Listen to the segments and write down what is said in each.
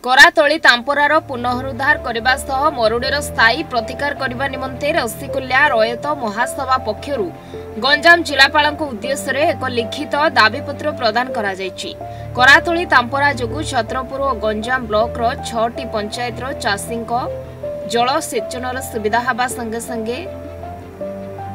करातली तांपरार पुनरुद्धार करने सह मरुड़ीर स्थायी प्रतिकार करने निमंते रसीकुल्या रयत महासभा पक्षरु गंजाम जिलापाल उद्देश्य एक लिखित दाबीपत्र प्रदान करा जायछि। करातली तांपरा जोगु छत्रपुर और गंजाम ब्लॉक रो 6टी पंचायत चाषी जलसेचन सुविधा हवा संगे संगे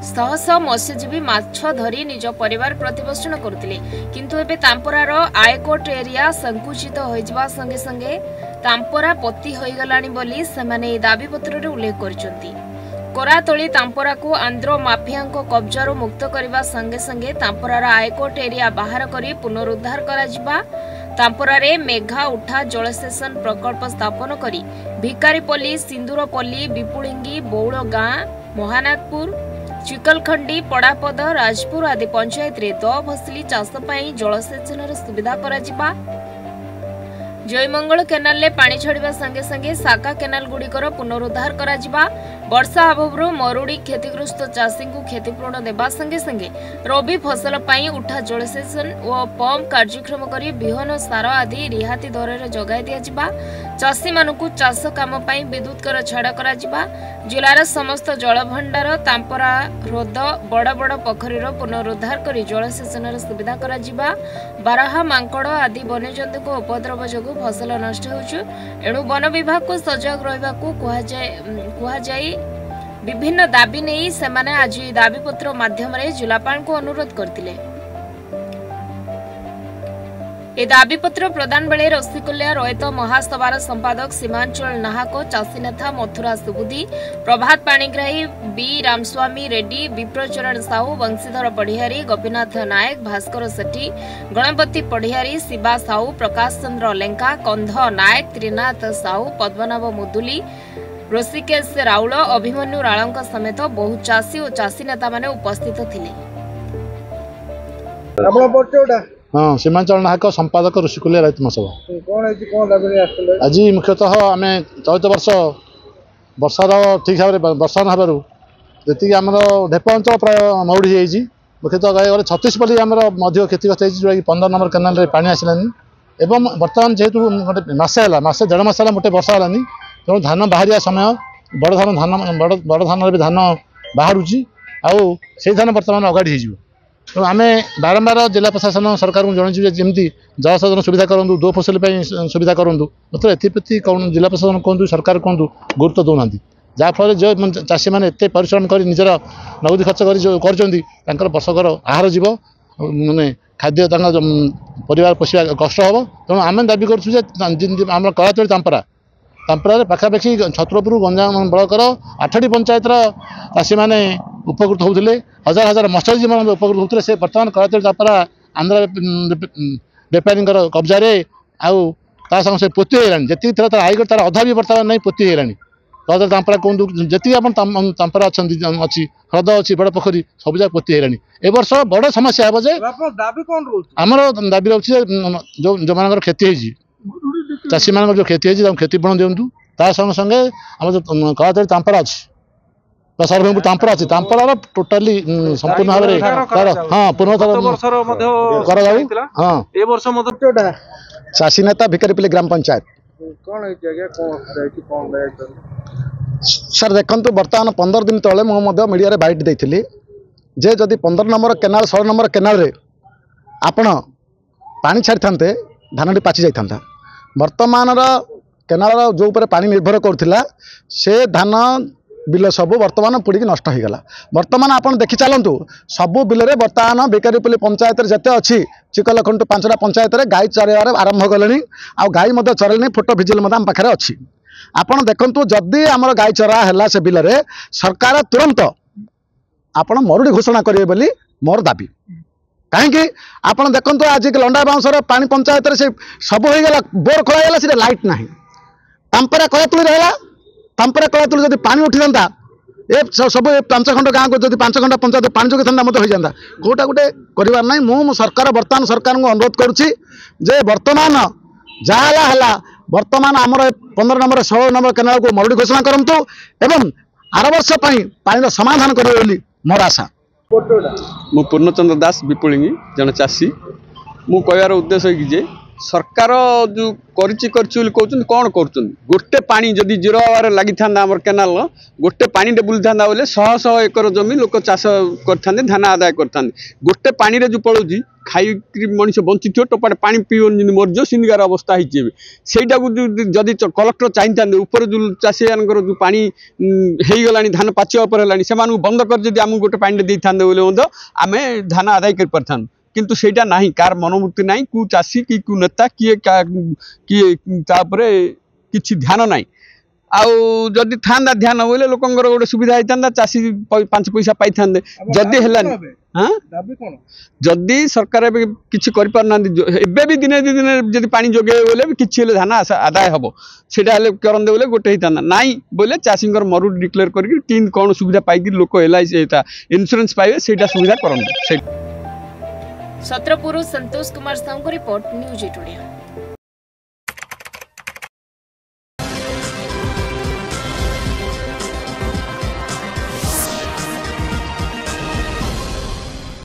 शह शह मत्स्यजीवी माछ धरी निज परिवार प्रतिपोषण करुतिले, किंतु एबे तांपरार आयकोट एरिया संकुचित होइजबा संगे संगे तांपरा पत्ती होइगलानी बोली सेमाने दाबीपत्र रे उल्लेख करछंती। करातली तांपरा को आंध्र माफिया कब्जारू मुक्त करने संगे संगे तांपरार आयकोट एरिया बाहर करी पुनरुद्धार करा जिबा, तांपरारे मेघा उठा जलसेचन प्रकल्प स्थापन करी भिकारीपल्ली, सिंदूरपल्ली, विपुलिंगी, बौड़ गाँ, महानाथपुर, चिकलखंडी, पड़ापद, राजपुर आदि पंचायत रे द भसली चाष पई जलसेचन सुविधा करा जिबा, जयमंगल केनाल ले पानी छड़िबा संगे संगे साका केनाल गुड़िकर पुनरुद्धार करा जिबा, वर्षा अभाव मरुड़ी क्षतिग्रस्त चाषी को क्षतिपूरण देबा संगे संगे रबी फसल पई उठा जलसेचन और पंप कार्यक्रम करी बिहन सार आदि रिहाती दर रे जगाई दिया जिबा, चाषी मानकु चाष काम पई विद्युत कर छाड़ा करा जिबा, जिलार समस्त जलभंडार तांपरा हृद बड़ बड़ पोखरी पुनरुद्धार करी जलसेचन सुविधा करा जिबा, बारहा मांकड़ आदि वन्यजंतु को उपद्रव जोगु फसल नष्ट होउछु, एणु वन विभाग को सजग रहिबा को कुहा जाय विभिन्न दाबी नहीं सेमाने आज दाबीपत्र माध्यम रे जिलापाल को अनुरोध करथिले। ए दाबीपत्र प्रदान बेले रसीकुल्या रयत महासभार संपादक सीमांचल नाहक, चाषी नेता मथुरा सुबुदी, प्रभात पाणिग्राही, बी रामस्वामी रेड्डी, विप्रचरण साहू, वंशीधर पढ़ियारी, गोपीनाथ नायक, भास्कर सेठी, गणपति पढ़ियारी, शिवा साहू, प्रकाश चंद्र लेंका, कंध नायक, त्रिनाथ साहू, पद्मनाभ मुदुली, ऋषिकेश राउल, अभिमन्यु राळंक समेत बहु चाषी और चाषी नेता माने उपस्थित थिले। हाँ, सीमांचल नायक संपादक ऋषिकुल्या रयत महासभा। आज मुख्यतः आम चलित वर्ष वर्षार ठीक भाव में वर्षा न जी आम ढेप अंचल प्राय मरुड़ी जाइए, मुख्यतः गले 36 पल्ली क्षतिग्रस्त जो कि 15 नंबर केनाल पानी आसलानी एवं बर्तमान जेहेतु गोटे मसे देढ़ मास मोटे वर्षा है तेणु धान बाहर समय बड़ धान भी धान बाहर से धान बर्तमान अगाड़ी हो तेणु आम बारंबार जिला प्रशासन सरकार को जन जमी जलसेचन सुविधा करूँ, दो फसल सुविधा करूँ, मतलब एप्रति कौन जिला प्रशासन कहूँ सरकार कहूँ गुरुत्व दौना जहाँफल जो चाषी मैंने एत परिश्रम कर निजर नगदी खर्च कर वर्षकर आहार जीव मानने खाद्य परिवार पोषा कष्ट हम, तेणु आम दाबी करें करातली तांपरा पाखापाखि छत्रपुर गंजाम ब्लॉकर 8टी पंचायत चाषी मैंने उपकृत होते, हजार हजार मत्स्यजीवी मान उपकृत होते, से बर्तमान करातली तांपरा आंध्र बेपारी कब्जा आउ से पोती होगा जी तार आयकर तार अधा भी बर्तमान नहीं पोती होगा। करातली तांपरा कहूँ जी आप तांपरा अच्छी ह्रद अच्छी बड़ पोखरी सब जगह पोती होगा। ए वर्ष बड़ समस्या हे जे आमर दाबी रही जो मान क्षति होती चाषी मान जो क्षति होती क्षतिपूरण दिंतु, ता संगे संगे आम जो करातली तांपरा अच्छी सर्वेपुर तांपरा अच्छी तांपरार टोटाली संपूर्ण भाव में हाँ पुनः चाषी नेता भिकारीपल्ली ग्राम पंचायत सर देखु बर्तमान 15 दिन तले मुझे मीडिया बाइट देती जे जदि 15 नंबर केनाल 16 नंबर केनाल आपण पानी छाड़ी था धानटी पाचि जाता, बर्तमान केनाल जो पानी निर्भर करुला से धान बिल सब बर्तमान पुड़ी नष्ट हो गला। बर्तमान आप देखी चलतु सबू बिल में बर्तमान भिकारीपल्ली पंचायत जिते अच्छी चिकलखंड 5टा पंचायत गाई चरवार आरंभ कले आ गाई चरले फोटो भिजुअल आम पाखे अच्छी। आपड़ देखु जदि आम गाई चरा है से बिल में सरकार तुरंत आपण मरुड़ी घोषणा करेंगे बोली मोर दाबी। कहीं आप देखु आज लंडा बाउंसर पानी पंचायत से सब हो गला बोर खोला से लाइट ना तांपरा करातली रहा तांपरा करातली जब पानी उठी था ए सब 5 खंड गाँव को जब 5 खंड पंचायत पानी जोगी था मतलब हो जाता कौटा गोटे करार ना। मु सरकार बर्तमान सरकार को अनुरोध करुच्ची जे बर्तमान जहाँ बर्तमान आमर 15 नंबर 16 नंबर केनाल को मरुड़ी घोषणा करूँ एवं आर वर्ष पानी समाधान करेंगे मोर आशा। मु पूर्णचंद्र दास विपुलिंगी जन चाषी मु कहर उद्देश्य कि सरकार जो करची कहते कौन कर गोटे पानी जदि 0 आवर लगी था केनाल गोटे पानी बुली था बोले 100 एकर जमी लोक चाष कर धान आदाय कर गोटे पानी जो पड़ोची खाई मनीष बंची टोपाटे पानी पीवन मरज सिंधिकार अवस्था होटा जदि कलेक्टर चाहिए ऊपर जो चाषी जो पानी हो गला धान पाचिया है से बंद कर आम गोटे पानी दे था बोले आम धान आदाय कर पारि किंतु सेटा नहीं कार मनोवृत्ति नहीं कु चाषी कि कु नेता किए किसी ध्यान ना आउ जदि था ध्यान बोले लोकंर गोटे सुविधा होता चाषी 5 पैसा पाई था जदि हाँ जदि सरकार किसी कर भी दिने दिन जब पानी जोगे बोले किसी धान आदाय हम से करते बोले गोटे होता ना बोले चाषी मरुड डिक्लेयर कर कौन सुविधा पाई लोक LIC इन्शुरेंस पाइबे से सुविधा करते। छत्रपुर संतोष कुमार साहू को रिपोर्ट न्यूज 8 ओडिया।